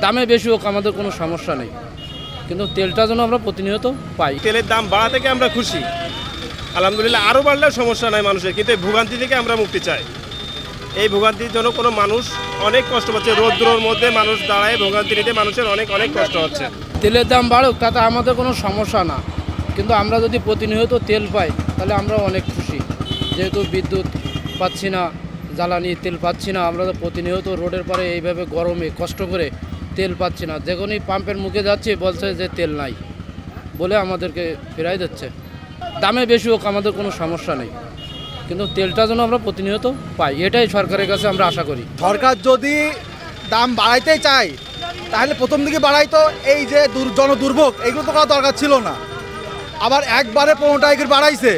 দামে বেশি হোক আমাদের কোনো সমস্যা নেই, কিন্তু তেলটা যেন আমরা প্রতিনিয়ত পাই। তেলের দাম বাড়া থেকে আমরা খুশি, আলহামদুলিল্লাহ। আরও বাড়লেও সমস্যা নাই মানুষের, কিন্তু এই ভোগান্তি থেকে আমরা মুক্তি চাই। এই ভোগান্তির জন্য কোনো মানুষ অনেক কষ্ট পাচ্ছে, রৌদ্রর মধ্যে মানুষ দাঁড়ায় ভোগান্তি নিতে মানুষের অনেক অনেক কষ্ট হচ্ছে। তেলের দাম বাড়ুক তাতে আমাদের কোনো সমস্যা না, কিন্তু আমরা যদি প্রতিনিয়ত তেল পাই তাহলে আমরা অনেক খুশি। যেহেতু বিদ্যুৎ পাচ্ছি না, জ্বালানি তেল পাচ্ছি না, আমরা তো প্রতিনিয়ত রোডের পারে এইভাবে গরমে কষ্ট করে তেল পাচ্ছি না। যখনই পাম্পের মুখে যাচ্ছি বলছে যে তেল নাই বলে আমাদেরকে ফেরাই দিচ্ছে। দামে বেশি হোক আমাদের কোনো সমস্যা নেই, কিন্তু তেলটা যেন আমরা প্রতিনিয়ত পাই, এটাই সরকারের কাছে আমরা আশা করি। সরকার যদি দাম বাড়াইতে চায় তাহলে প্রথম দিকে বাড়াইতো, এই যে জনদুর্ভোগ এইগুলো তো করা দরকার ছিল না। আবার একবারে 15 টাকা করে বাড়াইছে।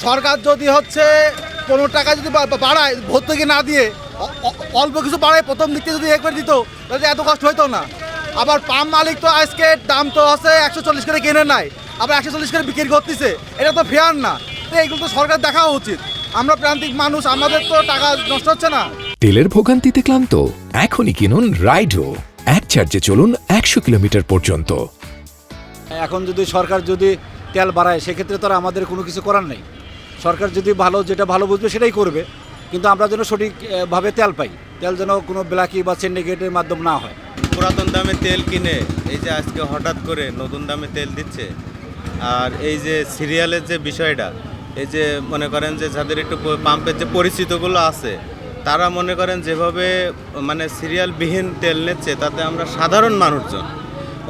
সরকার যদি হচ্ছে 15 টাকা যদি বাড়ায় ভর্তুকি না দিয়ে অল্প কিছু বাড়ায় প্রথম দিক থেকে যদি করে দিত তাহলে এত কষ্ট হইতো না। আবার পাম্প মালিক তো আজকে দাম তো আছে 140 করে কিনে নাই, আবার 140 করে বিক্রি করতেছে, এটা তো ফেয়ার না। তো এইগুলো তো সরকার দেখা উচিত। আমরা প্রান্তিক মানুষ, আমাদের তো টাকা নষ্ট হচ্ছে না। তেলের ভোগান্তিতে ক্লান্ত? এখনই কিনুন রাইডো, এক চার্জে চলুন 100 কিলোমিটার পর্যন্ত। এখন যদি সরকার যদি তেল বাড়ায় সেক্ষেত্রে তো আর আমাদের কোনো কিছু করার নেই। সরকার যদি যেটা ভালো বুঝবে সেটাই করবে, কিন্তু আমরা যেন সঠিকভাবে তেল পাই, তেল যেন কোনো ব্ল্যাকি বা সিন্ডিকেটের মাধ্যম না হয়। পুরাতন দামে তেল কিনে এই যে আজকে হঠাৎ করে নতুন দামে তেল দিচ্ছে, আর এই যে সিরিয়ালের যে বিষয়টা, এই যে মনে করেন যে যাদের একটু পাম্পের যে পরিচিতগুলো আছে তারা মনে করেন যেভাবে মানে সিরিয়ালবিহীন তেল নিচ্ছে, তাতে আমরা সাধারণ মানুষজন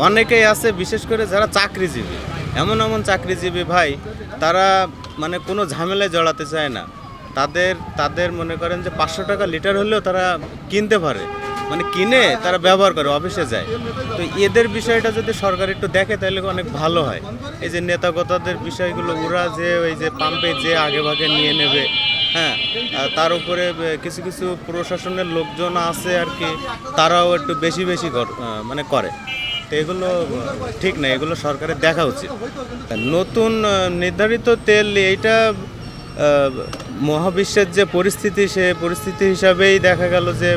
অনেকেই আছে, বিশেষ করে যারা চাকরিজীবী, এমন চাকরিজীবী ভাই, তারা মানে কোনো ঝামেলায় জড়াতে চায় না। তাদের মনে করেন যে 500 টাকা লিটার হলেও তারা কিনতে পারে, মানে কিনে তারা ব্যবহার করে, অফিসে যায়। তো এদের বিষয়টা যদি সরকার একটু দেখে তাহলে অনেক ভালো হয়। এই যে নেতাগতাদের বিষয়গুলো, ওরা যে ওই যে পাম্পে যে আগে ভাগে নিয়ে নেবে, হ্যাঁ, তার উপরে কিছু কিছু প্রশাসনের লোকজন আছে আর কি, তারাও একটু বেশি মানে করে। তো এগুলো ঠিক না, এগুলো সরকারের দেখা উচিত। নতুন নির্ধারিত তেল এইটা মহাবিশ্বের যে পরিস্থিতি, সে পরিস্থিতি হিসাবেই দেখা গেল যে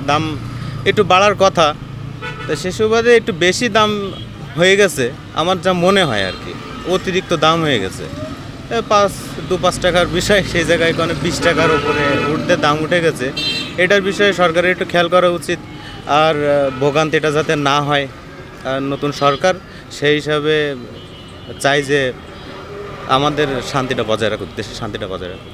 দাম একটু বাড়ার কথা, তো সে সুবাদে একটু বেশি দাম হয়ে গেছে আমার যা মনে হয় আর কি, অতিরিক্ত দাম হয়ে গেছে। 2-5 টাকার বিষয় সেই জায়গায় কোনো 20 টাকার উপরে উঠতে দাম উঠে গেছে। এটার বিষয়ে সরকারের একটু খেয়াল করা উচিত, আর ভোগান্তিটা যাতে না হয়। নতুন সরকার সেই হিসাবে চাই যে আমাদের শান্তিটা বজায় রাখুক, দেশের শান্তিটা বজায় রাখুক।